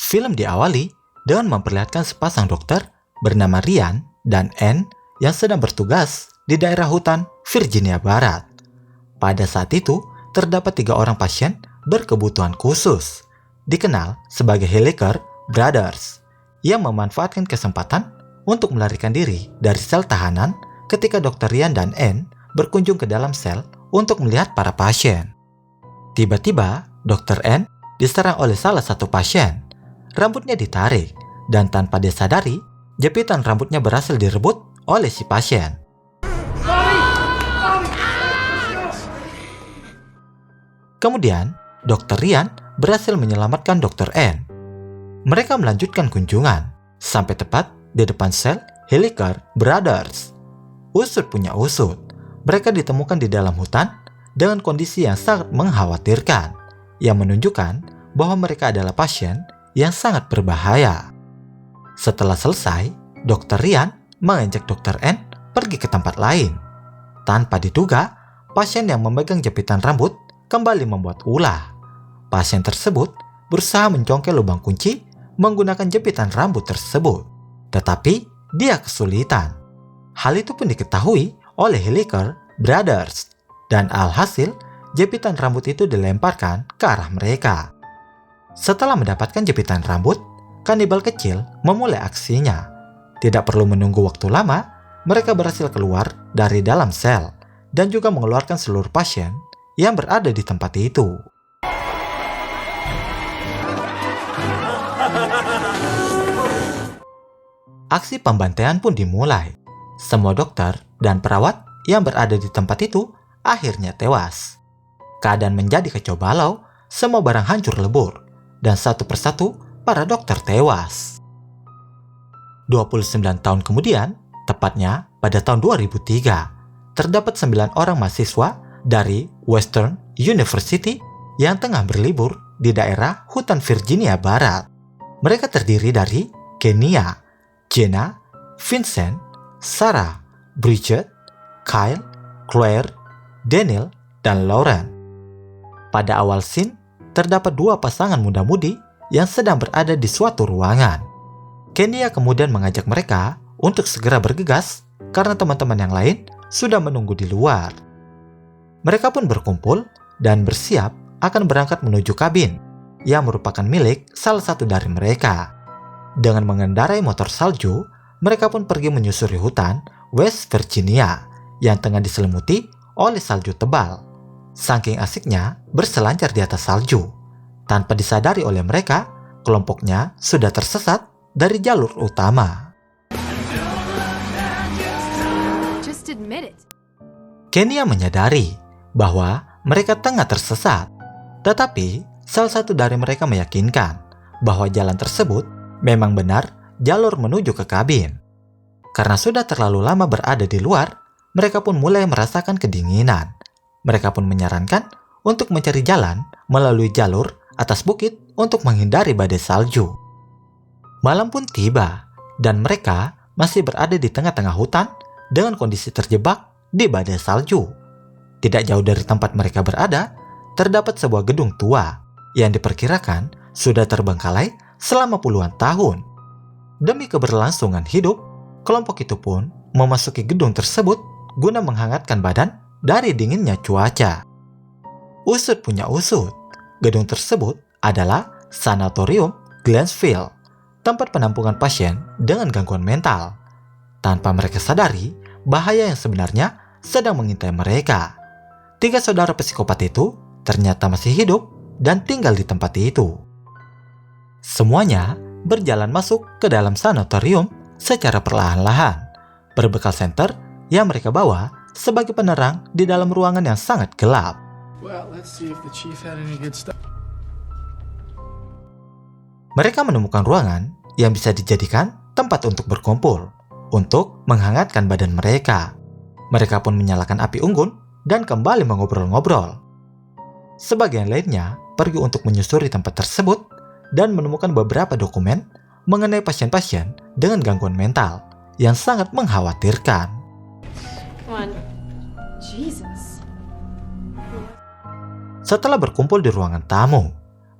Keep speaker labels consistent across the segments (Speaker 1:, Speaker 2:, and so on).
Speaker 1: Film diawali dengan memperlihatkan sepasang dokter bernama Ryan dan Anne yang sedang bertugas di daerah hutan Virginia Barat. Pada saat itu, terdapat 3 orang pasien berkebutuhan khusus, dikenal sebagai Hilliker Brothers, yang memanfaatkan kesempatan untuk melarikan diri dari sel tahanan ketika Dr. Ryan dan Anne berkunjung ke dalam sel untuk melihat para pasien. Tiba-tiba, Dr. Anne diserang oleh salah satu pasien. Rambutnya ditarik, dan tanpa disadari, jepitan rambutnya berhasil direbut oleh si pasien. Kemudian, Dr. Ryan berhasil menyelamatkan Dr. Anne. Mereka melanjutkan kunjungan, sampai tepat di depan sel Hilliker Brothers. Usut punya usut, mereka ditemukan di dalam hutan dengan kondisi yang sangat mengkhawatirkan, yang menunjukkan bahwa mereka adalah pasien yang sangat berbahaya. Setelah selesai, Dr. Ryan mengajak Dr. Anne pergi ke tempat lain. Tanpa diduga, pasien yang memegang jepitan rambut kembali membuat ulah. Pasien tersebut berusaha mencongkel lubang kunci menggunakan jepitan rambut tersebut, tetapi dia kesulitan. Hal itu pun diketahui oleh Hilliker Brothers, dan alhasil jepitan rambut itu dilemparkan ke arah mereka. Setelah mendapatkan jepitan rambut, kanibal kecil memulai aksinya. Tidak perlu menunggu waktu lama, mereka berhasil keluar dari dalam sel dan juga mengeluarkan seluruh pasien yang berada di tempat itu. Aksi pembantaian pun dimulai. Semua dokter dan perawat yang berada di tempat itu akhirnya tewas. Keadaan menjadi kacau balau, semua barang hancur lebur, dan satu persatu para dokter tewas. 29 tahun kemudian, tepatnya pada tahun 2003, terdapat 9 orang mahasiswa dari Western University yang tengah berlibur di daerah hutan Virginia Barat. Mereka terdiri dari Kenia, Jenna, Vincent, Sarah, Bridget, Kyle, Claire, Daniel, dan Lauren. Pada awal scene, terdapat 2 pasangan muda-mudi yang sedang berada di suatu ruangan. Kenia kemudian mengajak mereka untuk segera bergegas karena teman-teman yang lain sudah menunggu di luar. Mereka pun berkumpul dan bersiap akan berangkat menuju kabin yang merupakan milik salah satu dari mereka. Dengan mengendarai motor salju, mereka pun pergi menyusuri hutan West Virginia yang tengah diselimuti oleh salju tebal. Saking asiknya berselancar di atas salju. Tanpa disadari oleh mereka, kelompoknya sudah tersesat dari jalur utama. Kenia menyadari bahwa mereka tengah tersesat. Tetapi, salah satu dari mereka meyakinkan bahwa jalan tersebut memang benar jalur menuju ke kabin. Karena sudah terlalu lama berada di luar, mereka pun mulai merasakan kedinginan. Mereka pun menyarankan untuk mencari jalan melalui jalur atas bukit untuk menghindari badai salju. Malam pun tiba, dan mereka masih berada di tengah-tengah hutan dengan kondisi terjebak di badai salju. Tidak jauh dari tempat mereka berada, terdapat sebuah gedung tua yang diperkirakan sudah terbengkalai selama puluhan tahun. Demi keberlangsungan hidup, kelompok itu pun memasuki gedung tersebut guna menghangatkan badan dari dinginnya cuaca. Usut punya usut, gedung tersebut adalah Sanatorium Glennsville, tempat penampungan pasien dengan gangguan mental. Tanpa mereka sadari, bahaya yang sebenarnya sedang mengintai mereka. 3 saudara psikopat itu ternyata masih hidup dan tinggal di tempat itu. Semuanya berjalan masuk ke dalam sanatorium secara perlahan-lahan, berbekal senter yang mereka bawa sebagai penerang di dalam ruangan yang sangat gelap. Mereka menemukan ruangan yang bisa dijadikan tempat untuk berkumpul, untuk menghangatkan badan mereka. Mereka pun menyalakan api unggun dan kembali mengobrol-ngobrol. Sebagian lainnya pergi untuk menyusuri tempat tersebut dan menemukan beberapa dokumen, mengenai pasien-pasien dengan gangguan mental yang sangat mengkhawatirkan.
Speaker 2: Come on. Jesus.
Speaker 1: Setelah berkumpul di ruangan tamu,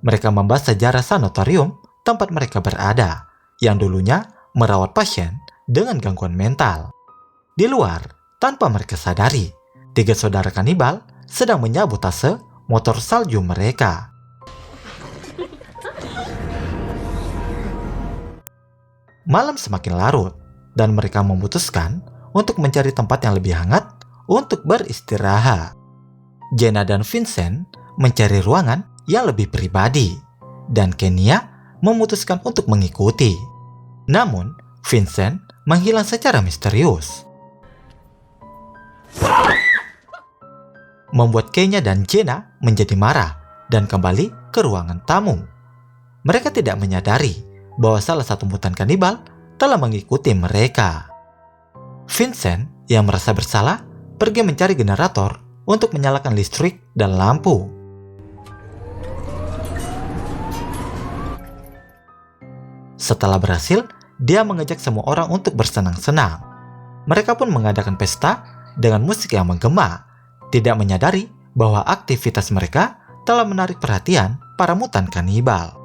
Speaker 1: mereka membahas sejarah sanatorium tempat mereka berada, yang dulunya merawat pasien dengan gangguan mental. Di luar, tanpa mereka sadari, 3 saudara kanibal sedang menyabotase motor salju mereka. Malam semakin larut, dan mereka memutuskan untuk mencari tempat yang lebih hangat untuk beristirahat. Jenna dan Vincent mencari ruangan yang lebih pribadi, dan Kenya memutuskan untuk mengikuti. Namun, Vincent menghilang secara misterius, membuat Kenya dan Jenna menjadi marah dan kembali ke ruangan tamu. Mereka tidak menyadari bahwa salah satu mutan kanibal telah mengikuti mereka. Vincent yang merasa bersalah pergi mencari generator untuk menyalakan listrik dan lampu. Setelah berhasil, dia mengajak semua orang untuk bersenang-senang. Mereka pun mengadakan pesta dengan musik yang menggema, tidak menyadari bahwa aktivitas mereka telah menarik perhatian para mutan kanibal.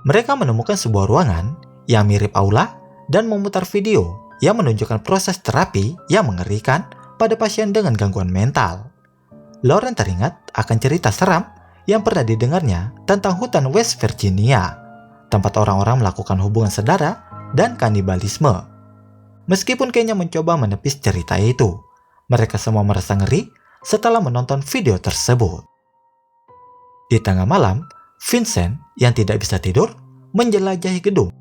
Speaker 1: Mereka menemukan sebuah ruangan yang mirip aula dan memutar video yang menunjukkan proses terapi yang mengerikan pada pasien dengan gangguan mental. Lauren teringat akan cerita seram yang pernah didengarnya tentang hutan West Virginia, tempat orang-orang melakukan hubungan saudara dan kanibalisme. Meskipun Kenya mencoba menepis cerita itu, mereka semua merasa ngeri setelah menonton video tersebut. Di tengah malam, Vincent yang tidak bisa tidur menjelajahi gedung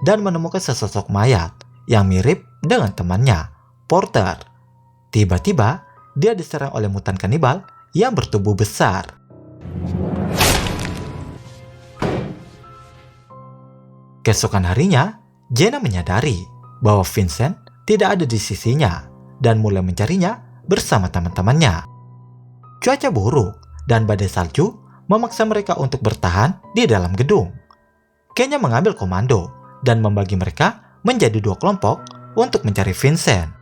Speaker 1: dan menemukan sesosok mayat yang mirip dengan temannya, Porter. Tiba-tiba, dia diserang oleh mutan kanibal yang bertubuh besar. Keesokan harinya, Jenna menyadari bahwa Vincent tidak ada di sisinya dan mulai mencarinya bersama teman-temannya. Cuaca buruk dan badai salju memaksa mereka untuk bertahan di dalam gedung. Kenya mengambil komando dan membagi mereka menjadi 2 kelompok untuk mencari Vincent.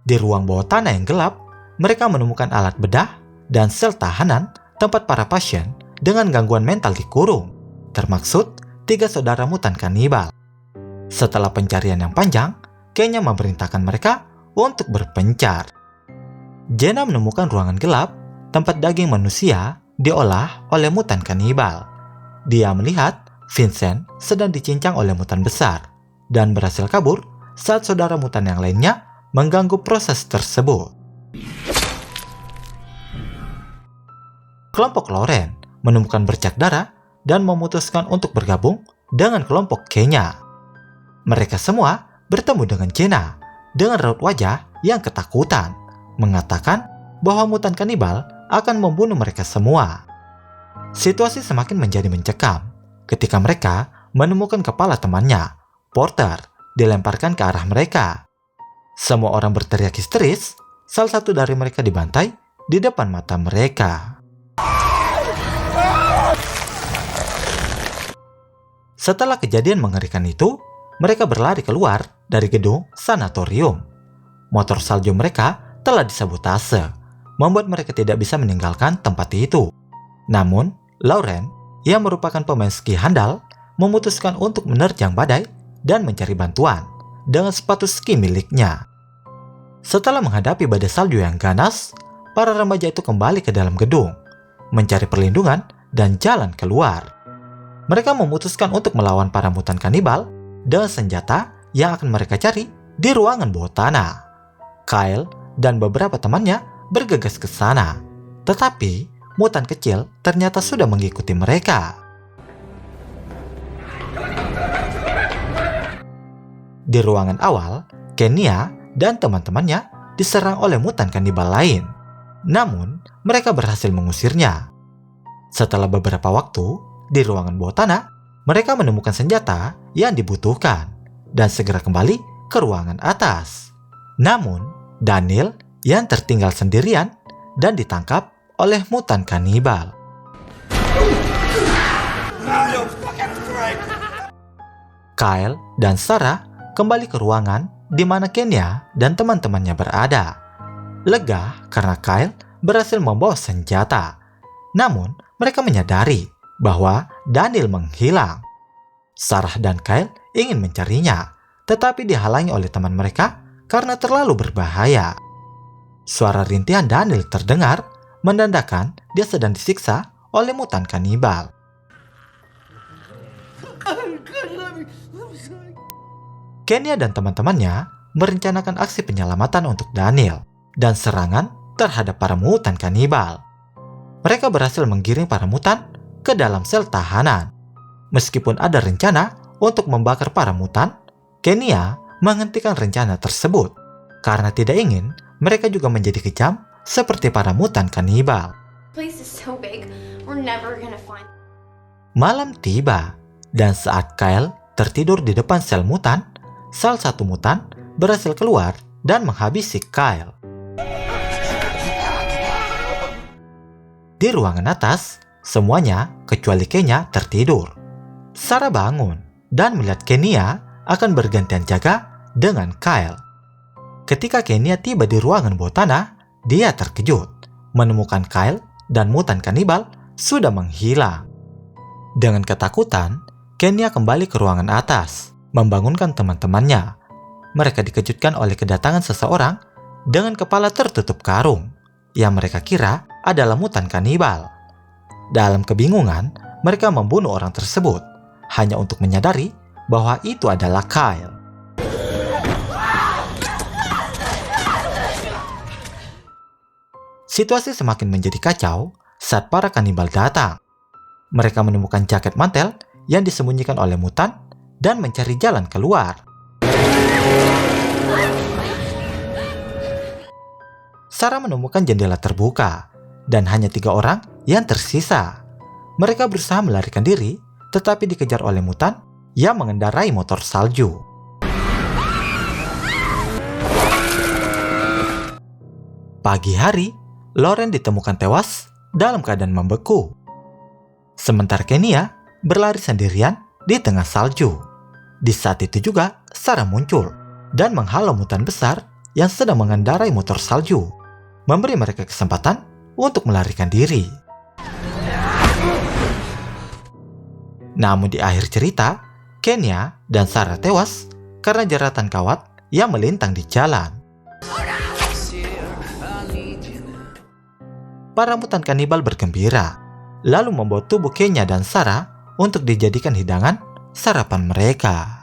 Speaker 1: Di ruang bawah tanah yang gelap, mereka menemukan alat bedah dan sel tahanan tempat para pasien dengan gangguan mental dikurung, termaksud 3 saudara mutan kanibal. Setelah pencarian yang panjang, Kenya memerintahkan mereka untuk berpencar. Jenna menemukan ruangan gelap tempat daging manusia diolah oleh mutan kanibal. Dia melihat Vincent sedang dicincang oleh mutan besar dan berhasil kabur saat saudara mutan yang lainnya mengganggu proses tersebut. Kelompok Lauren menemukan bercak darah dan memutuskan untuk bergabung dengan kelompok Kenya. Mereka semua bertemu dengan Jenna dengan raut wajah yang ketakutan, mengatakan bahwa mutan kanibal akan membunuh mereka semua. Situasi semakin menjadi mencekam ketika mereka menemukan kepala temannya, Porter, dilemparkan ke arah mereka. Semua orang berteriak histeris, salah satu dari mereka dibantai di depan mata mereka. Setelah kejadian mengerikan itu, mereka berlari keluar dari gedung sanatorium. Motor salju mereka telah disabotase, membuat mereka tidak bisa meninggalkan tempat itu. Namun, Lauren, yang merupakan pemain ski handal, memutuskan untuk menerjang badai dan mencari bantuan dengan sepatu ski miliknya. Setelah menghadapi badai salju yang ganas, para remaja itu kembali ke dalam gedung, mencari perlindungan dan jalan keluar. Mereka memutuskan untuk melawan para mutan kanibal dengan senjata yang akan mereka cari di ruangan bawah tanah. Kyle dan beberapa temannya bergegas ke sana, tetapi mutan kecil ternyata sudah mengikuti mereka. Di ruangan awal, Kenya dan teman-temannya diserang oleh mutan kanibal lain. Namun, mereka berhasil mengusirnya. Setelah beberapa waktu, di ruangan bawah tanah, mereka menemukan senjata yang dibutuhkan dan segera kembali ke ruangan atas. Namun, Daniel yang tertinggal sendirian dan ditangkap oleh mutan kanibal. Kyle dan Sarah kembali ke ruangan di mana Kenya dan teman-temannya berada. Lega karena Kyle berhasil membawa senjata. Namun, mereka menyadari bahwa Daniel menghilang. Sarah dan Kyle ingin mencarinya, tetapi dihalangi oleh teman mereka karena terlalu berbahaya. Suara rintihan Daniel terdengar, menandakan dia sedang disiksa oleh mutan kanibal. Kenya dan teman-temannya merencanakan aksi penyelamatan untuk Daniel dan serangan terhadap para mutan kanibal. Mereka berhasil menggiring para mutan ke dalam sel tahanan. Meskipun ada rencana untuk membakar para mutan, Kenya menghentikan rencana tersebut karena tidak ingin mereka juga menjadi kejam seperti para mutan kanibal. Malam tiba, dan saat Kyle tertidur di depan sel mutan, salah satu mutan berhasil keluar dan menghabisi Kyle. Di ruangan atas, semuanya kecuali Kenya tertidur. Sarah bangun dan melihat Kenya akan bergantian jaga dengan Kyle. Ketika Kenya tiba di ruangan bawah tanah, dia terkejut menemukan Kyle dan mutan kanibal sudah menghilang. Dengan ketakutan, Kenya kembali ke ruangan atas, membangunkan teman-temannya. Mereka dikejutkan oleh kedatangan seseorang dengan kepala tertutup karung, yang mereka kira adalah mutan kanibal. Dalam kebingungan, mereka membunuh orang tersebut, hanya untuk menyadari bahwa itu adalah Kyle. Situasi semakin menjadi kacau saat para kanibal datang. Mereka menemukan jaket mantel yang disembunyikan oleh mutan dan mencari jalan keluar. Sarah menemukan jendela terbuka dan hanya 3 orang yang tersisa. Mereka berusaha melarikan diri, tetapi dikejar oleh mutan yang mengendarai motor salju. Pagi hari, Lauren ditemukan tewas dalam keadaan membeku. Sementara Kenya berlari sendirian di tengah salju. Di saat itu juga Sarah muncul dan menghalau mutan besar yang sedang mengendarai motor salju, memberi mereka kesempatan untuk melarikan diri. Namun di akhir cerita, Kenya dan Sarah tewas karena jeratan kawat yang melintang di jalan. Para mutan kanibal bergembira, lalu membawa tubuh Kenya dan Sarah untuk dijadikan hidangan sarapan mereka.